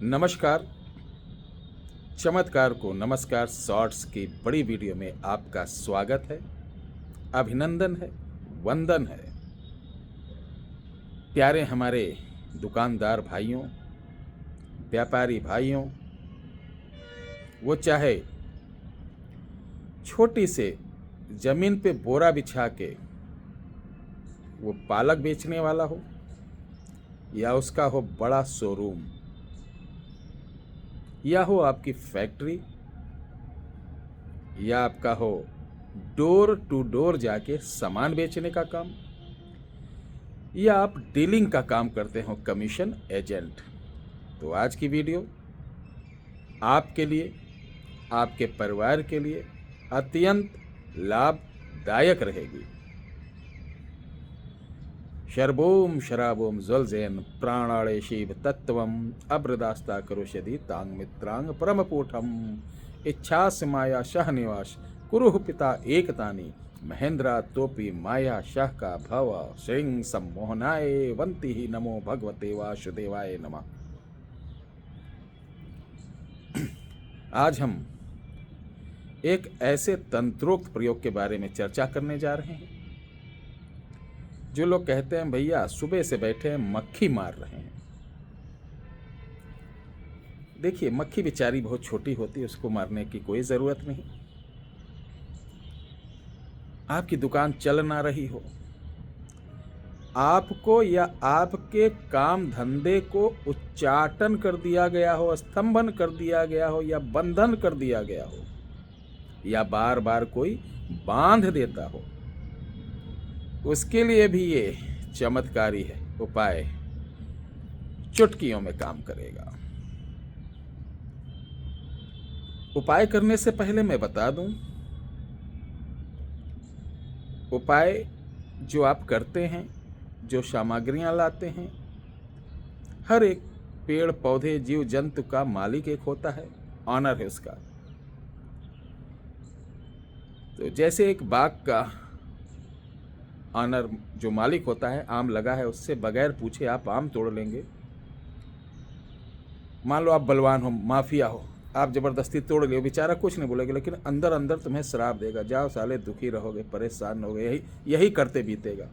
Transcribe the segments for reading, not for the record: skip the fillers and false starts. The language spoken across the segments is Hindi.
नमस्कार। चमत्कार को नमस्कार शॉर्ट्स की बड़ी वीडियो में आपका स्वागत है, अभिनंदन है, वंदन है। प्यारे हमारे दुकानदार भाइयों, व्यापारी भाइयों, वो चाहे छोटी से जमीन पे बोरा बिछा के वो पालक बेचने वाला हो या उसका हो बड़ा शोरूम या हो आपकी फैक्ट्री या आपका हो डोर टू डोर जाके सामान बेचने का काम या आप डीलिंग का काम करते हो, कमीशन एजेंट, तो आज की वीडियो आपके लिए, आपके परिवार के लिए अत्यंत लाभदायक रहेगी। शर्बोम शराबोम ज्वलजेन प्राणाड़े शिव तत्वम अब्रदास्ता करोषधि तांग मित्रांग परमपूठम इच्छास माया शाह निवास कुरुह पिता एकतानी महेंद्रा तोपी माया शाह का भव श्रृंग सम्मोहनाय वंती ही नमो भगवते वासुदेवाय नमः। आज हम एक ऐसे तंत्रोक्त प्रयोग के बारे में चर्चा करने जा रहे हैं। जो लोग कहते हैं भैया सुबह से बैठे हैं मक्खी मार रहे हैं, देखिए मक्खी बेचारी बहुत छोटी होती है, उसको मारने की कोई ज़रूरत नहीं। आपकी दुकान चल ना रही हो, आपको या आपके काम धंधे को उच्चाटन कर दिया गया हो, स्तंभन कर दिया गया हो या बंधन कर दिया गया हो या बार बार कोई बांध देता हो, उसके लिए भी ये चमत्कारी है उपाय चुटकियों में काम करेगा। उपाय करने से पहले मैं बता दूं, उपाय जो आप करते हैं, जो सामग्रियां लाते हैं, हर एक पेड़ पौधे जीव जंतु का मालिक एक होता है, ऑनर है उसका। तो जैसे एक बाग का ऑनर जो मालिक होता है, आम लगा है, उससे बगैर पूछे आप आम तोड़ लेंगे। मान लो आप बलवान हो, माफिया हो, आप जबरदस्ती तोड़ लिए, बेचारा कुछ नहीं बोलेगा, लेकिन अंदर अंदर तुम्हें श्राप देगा, जाओ साले दुखी रहोगे, परेशान होगे, यही करते बीतेगा।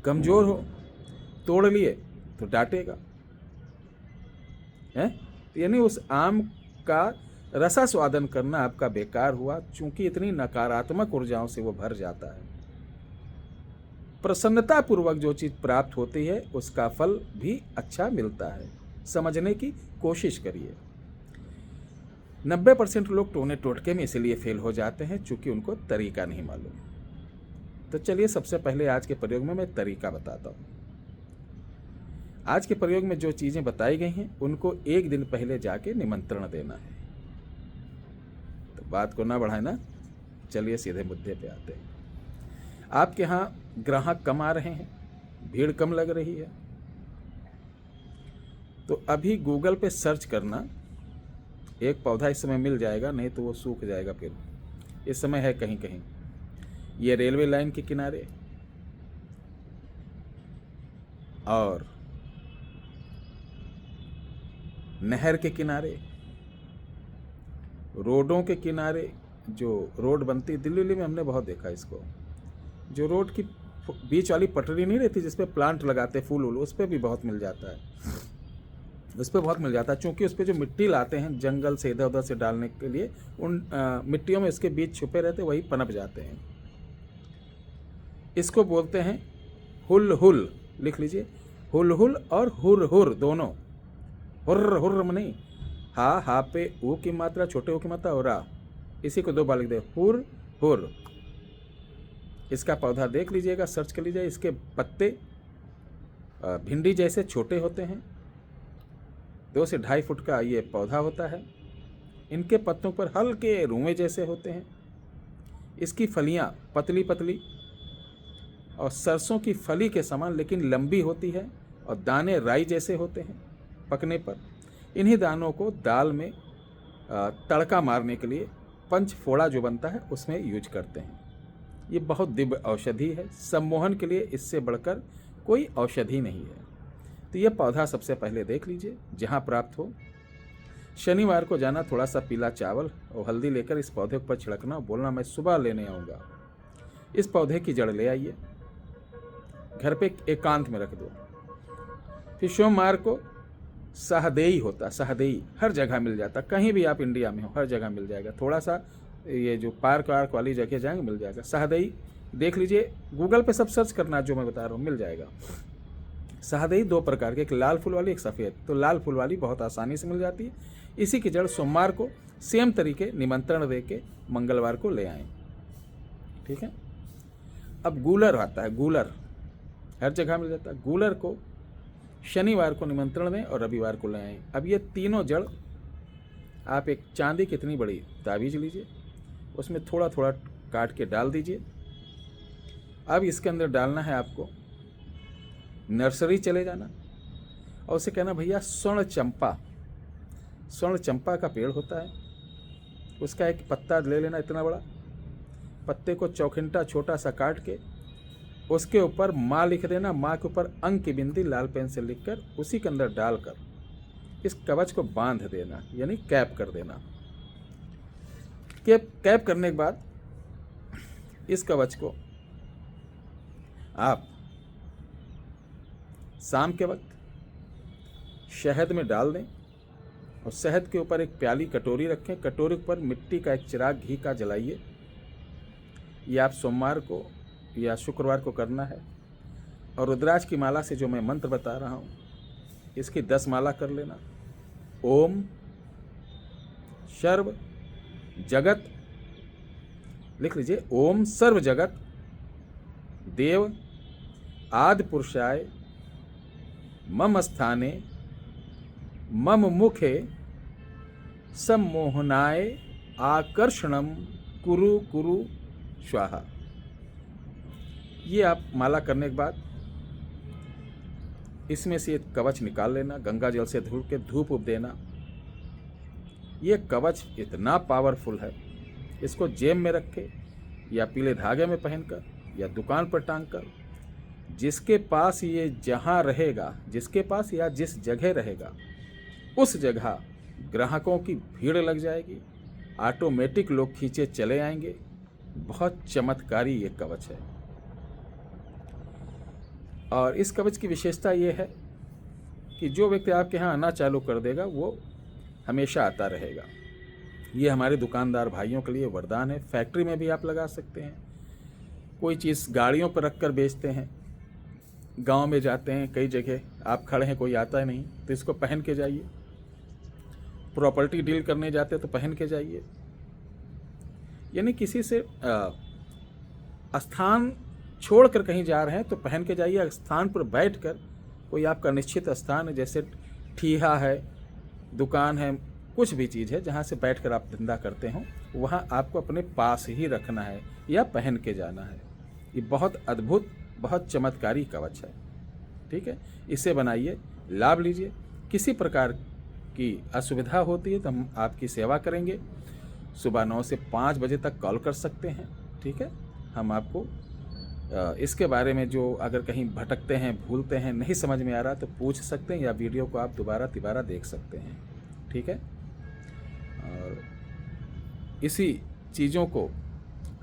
कमजोर हो, तोड़ लिए तो डांटेगा, है? यानी उस आम का रसा स्वादन करना आपका बेकार हुआ, चूंकि इतनी नकारात्मक ऊर्जाओं से वो भर जाता है। प्रसन्नता पूर्वक जो चीज प्राप्त होती है उसका फल भी अच्छा मिलता है। समझने की कोशिश करिए। 90% लोग टोने टोटके में इसलिए फेल हो जाते हैं चूंकि उनको तरीका नहीं मालूम। तो चलिए सबसे पहले आज के प्रयोग में मैं तरीका बताता हूं। आज के प्रयोग में जो चीजें बताई गई हैं उनको एक दिन पहले जाके निमंत्रण देना है। तो बात को ना बढ़ाए ना, चलिए सीधे मुद्दे पे आते हैं। आपके यहाँ ग्राहक कम आ रहे हैं, भीड़ कम लग रही है, तो अभी गूगल पे सर्च करना, एक पौधा इस समय मिल जाएगा, नहीं तो वो सूख जाएगा। फिर इस समय है कहीं कहीं, ये रेलवे लाइन के किनारे और नहर के किनारे, रोडों के किनारे, जो रोड बनती दिल्ली में हमने बहुत देखा इसको, जो रोड की बीच वाली पटरी नहीं रहती जिस पे प्लांट लगाते फूल वूल, उस पर भी बहुत मिल जाता है, उस पर बहुत मिल जाता है। चूंकि उस पर जो मिट्टी लाते हैं जंगल से इधर उधर से डालने के लिए, उन मिट्टियों में इसके बीज छुपे रहते, वही पनप जाते हैं। इसको बोलते हैं हुल हुल, लिख लीजिए, हुल हुल और हुर हुर दोनों। हुर्र हुर्र में नहीं, हा पे ऊ की मात्रा, छोटे ऊ की मात्रा और रा, इसी को दो बार लिख दे, हुर हुर। इसका पौधा देख लीजिएगा, सर्च कर लीजिए। इसके पत्ते भिंडी जैसे छोटे होते हैं, 2 से 2.5 फुट का ये पौधा होता है। इनके पत्तों पर हल्के रुएं जैसे होते हैं। इसकी फलियां पतली पतली और सरसों की फली के समान लेकिन लंबी होती है, और दाने राई जैसे होते हैं पकने पर। इन्हीं दानों को दाल में तड़का मारने के लिए पंचफोड़ा जो बनता है उसमें यूज करते हैं। ये बहुत दिव्य औषधि है, सम्मोहन के लिए इससे बढ़कर कोई औषधि नहीं है। तो ये पौधा सबसे पहले देख लीजिए जहाँ प्राप्त हो। शनिवार को जाना, थोड़ा सा पीला चावल और हल्दी लेकर इस पौधे पर छिड़कना, बोलना मैं सुबह लेने आऊँगा। इस पौधे की जड़ ले आइए, घर पे एकांत में रख दो। फिर सोमवार को सहदेई होता, सहदेई हर जगह मिल जाता, कहीं भी आप इंडिया में हो हर जगह मिल जाएगा। थोड़ा सा ये जो पार्क वार्क वाली जगह जाएंगे मिल जाएगा। सहदेई देख लीजिए, गूगल पे सब सर्च करना जो मैं बता रहा हूँ मिल जाएगा। सहदेई दो प्रकार के, एक लाल फूल वाली एक सफ़ेद। तो लाल फूल वाली बहुत आसानी से मिल जाती है। इसी की जड़ सोमवार को सेम तरीके निमंत्रण दे के मंगलवार को ले आएँ, ठीक है। अब गूलर आता है, गूलर हर जगह मिल जाता है। गूलर को शनिवार को निमंत्रण दें और रविवार को ले आएँ। अब ये तीनों जड़ आप एक चांदी की इतनी बड़ी ताबीज लीजिए, उसमें थोड़ा थोड़ा काट के डाल दीजिए। अब इसके अंदर डालना है आपको, नर्सरी चले जाना और उसे कहना भैया स्वर्ण चंपा, स्वर्ण चंपा का पेड़ होता है, उसका एक पत्ता ले लेना इतना बड़ा। पत्ते को चौखिंटा छोटा सा काट के उसके ऊपर माँ लिख देना, माँ के ऊपर अंक की बिंदी लाल पेन से लिखकर उसी के अंदर डालकर इस कवच को बांध देना, यानी कैप कर देना। कैप करने के बाद इस कवच को आप शाम के वक्त शहद में डाल दें और शहद के ऊपर एक प्याली कटोरी रखें। कटोरी पर मिट्टी का एक चिराग घी का जलाइए। ये आप सोमवार को या शुक्रवार को करना है। और रुद्राक्ष की माला से जो मैं मंत्र बता रहा हूँ इसकी 10 माला कर लेना। ओम सर्व जगत, लिख लीजिए, ओम सर्व जगत देव आदि पुरुषाय मम स्थाने मम मुखे सम्मोहनाय आकर्षणम कुरु कुरु स्वाहा। ये आप माला करने के बाद इसमें से एक कवच निकाल लेना, गंगा जल से धुल के धूप उप देना। ये कवच इतना पावरफुल है, इसको जेब में रखे या पीले धागे में पहनकर या दुकान पर टांग कर, जिसके पास ये जहाँ रहेगा, जिसके पास या जिस जगह रहेगा उस जगह ग्राहकों की भीड़ लग जाएगी, ऑटोमेटिक लोग खींचे चले आएंगे। बहुत चमत्कारी ये कवच है। और इस कवच की विशेषता ये है कि जो व्यक्ति आपके यहाँ आना चालू कर देगा वो हमेशा आता रहेगा। ये हमारे दुकानदार भाइयों के लिए वरदान है। फैक्ट्री में भी आप लगा सकते हैं। कोई चीज़ गाड़ियों पर रख कर बेचते हैं, गांव में जाते हैं, कई जगह आप खड़े हैं कोई आता नहीं तो इसको पहन के जाइए। प्रॉपर्टी डील करने जाते तो पहन के जाइए। यानी किसी से स्थान छोड़कर कहीं जा रहे हैं तो पहन के जाइए। स्थान पर बैठकर, कोई आपका निश्चित स्थान है जैसे ठीहा है, दुकान है, कुछ भी चीज़ है जहाँ से बैठकर आप धंधा करते हो, वहाँ आपको अपने पास ही रखना है या पहन के जाना है। ये बहुत अद्भुत, बहुत चमत्कारी कवच है, ठीक है। इसे बनाइए, लाभ लीजिए। किसी प्रकार की असुविधा होती है तो हम आपकी सेवा करेंगे। सुबह 9 से 5 बजे तक कॉल कर सकते हैं, ठीक है। हम आपको इसके बारे में जो अगर कहीं भटकते हैं, भूलते हैं, नहीं समझ में आ रहा तो पूछ सकते हैं या वीडियो को आप दोबारा तिबारा देख सकते हैं, ठीक है। और इसी चीज़ों को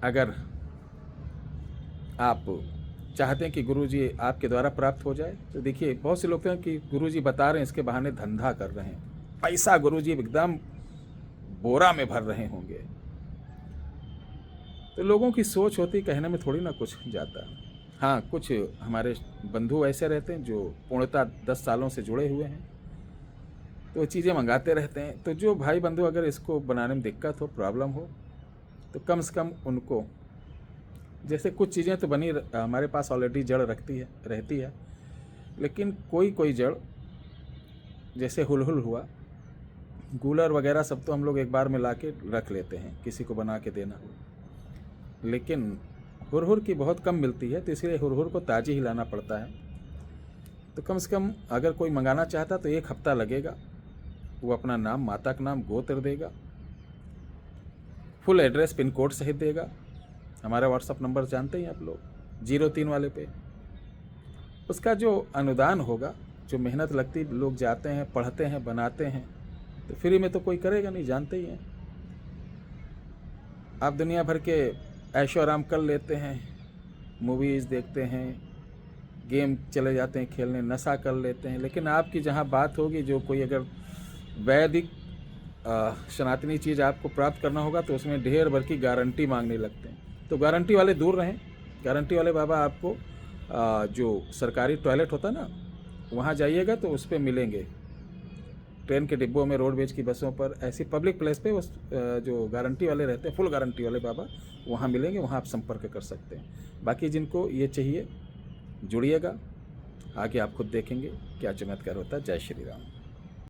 अगर आप चाहते हैं कि गुरुजी आपके द्वारा प्राप्त हो जाए तो देखिए, बहुत से लोग हैं कि गुरुजी बता रहे हैं इसके बहाने धंधा कर रहे हैं, पैसा गुरुजी एकदम बोरा में भर रहे होंगे। तो लोगों की सोच होती, कहने में थोड़ी ना कुछ जाता। हाँ, कुछ हमारे बंधु ऐसे रहते हैं जो पूर्णतः 10 सालों से जुड़े हुए हैं, तो चीज़ें मंगाते रहते हैं। तो जो भाई बंधु अगर इसको बनाने में दिक्कत हो, प्रॉब्लम हो, तो कम से कम उनको, जैसे कुछ चीज़ें तो बनी हमारे पास ऑलरेडी जड़ रहती है, लेकिन कोई जड़ जैसे हुलहुल हुआ, गूलर वगैरह सब तो हम लोग एक बार में ला के रख लेते हैं किसी को बना के देना, लेकिन हुरहुर की बहुत कम मिलती है, तो इसलिए हुरहुर को ताज़ी ही लाना पड़ता है। तो कम से कम अगर कोई मंगाना चाहता तो 1 हफ्ता लगेगा। वो अपना नाम, माता का नाम, गोत्र देगा, फुल एड्रेस पिन कोड सहित देगा। हमारा व्हाट्सअप नंबर जानते हैं आप लोग, 03 वाले पे। उसका जो अनुदान होगा जो मेहनत लगती, लोग जाते हैं, पढ़ते हैं, बनाते हैं, तो फ्री में तो कोई करेगा नहीं, जानते ही हैं। आप दुनिया भर के ऐशो आराम कर लेते हैं, मूवीज़ देखते हैं, गेम चले जाते हैं खेलने, नशा कर लेते हैं, लेकिन आपकी जहाँ बात होगी, जो कोई अगर वैदिक सनातनी चीज़ आपको प्राप्त करना होगा तो उसमें ढेर भर की गारंटी मांगने लगते हैं। तो गारंटी वाले दूर रहें। गारंटी वाले बाबा आपको जो सरकारी टॉयलेट होता ना, वहाँ जाइएगा तो उस पर मिलेंगे। ट्रेन के डिब्बों में, रोडवेज की बसों पर, ऐसी पब्लिक प्लेस पे उस जो गारंटी वाले रहते हैं, फुल गारंटी वाले बाबा वहाँ मिलेंगे, वहाँ आप संपर्क कर सकते हैं। बाकी जिनको ये चाहिए जुड़िएगा, आगे आप खुद देखेंगे क्या चमत्कार होता है। जय श्री राम।